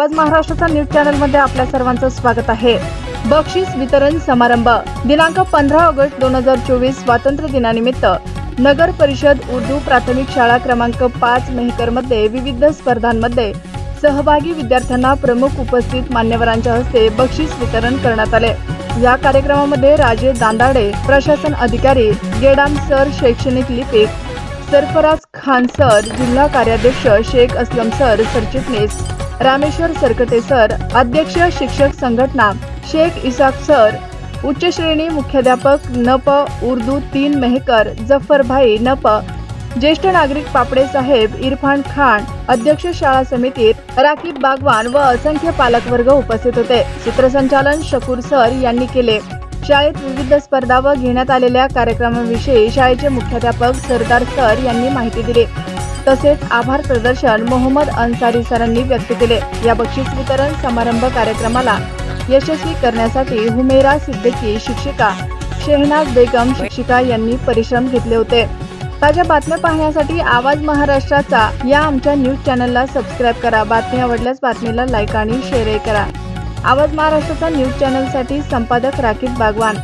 आवाज महाराष्ट्राचा news channel मध्ये आपल्या सर्वांचं स्वागत आहे। बक्षीस वितरण समारंभ दिनांक 15 ऑगस्ट 2024 स्वातंत्र्य दिनानिमित्त नगर परिषद उर्दू प्राथमिक शाळा क्रमांक 5 मेहकर मध्ये विविध स्पर्धांमध्ये सहभागी विद्यार्थ्यांना प्रमुख उपस्थित मान्यवरांच्या हस्ते बक्षीस वितरण करण्यात आले। या कार्यक्रमामध्ये राजे दांदाडे प्रशासन अधिकारी, गेडाम सर शैक्षणिक लिपिक, सरफराज खान सर जिल्हा कार्याध्यक्ष, शेख असलम सर सरचिटणीस, रामेश्वर सरकटे सर अध्यक्ष शिक्षक संघटना, शेख इसाक सर उच्च श्रेणी मुख्याध्यापक नप उर्दू 3 मेहकर, जफर भाई नप, ज्येष्ठ नागरिक पापडे साहेब, इरफान खान अध्यक्ष शाळा समिती, राकीब बागवान व असंख्य पालक वर्ग उपस्थित होते। सूत्रसंचालन शकूर सर यांनी केले। शाळेत विविध स्पर्धा व घेण्यात आलेल्या कार्यक्रमाविषयी शाळेचे मुख्याध्यापक सरदार सर यांनी माहिती दिली। तसेच आभार प्रदर्शन मोहम्मद अन्सारी सरांनी व्यक्त केले। या बक्षीस वितरण समारंभ कार्यक्रमाला यशस्वी करण्यासाठी हुमेरा सिद्दीकी शिक्षिका, शेहनाज बेगम शिक्षिका यांनी परिश्रम घेतले होते। ताज्या बातम्या पाहण्यासाठी आवाज महाराष्ट्राचा या आमच्या न्यूज चॅनलला सबस्क्राइब करा। बातमी आवडल्यास बातमीला लाईक आणि शेअर करा। आवाज महाराष्ट्राचा न्यूज चॅनलसाठी संपादक राकीब बागवान।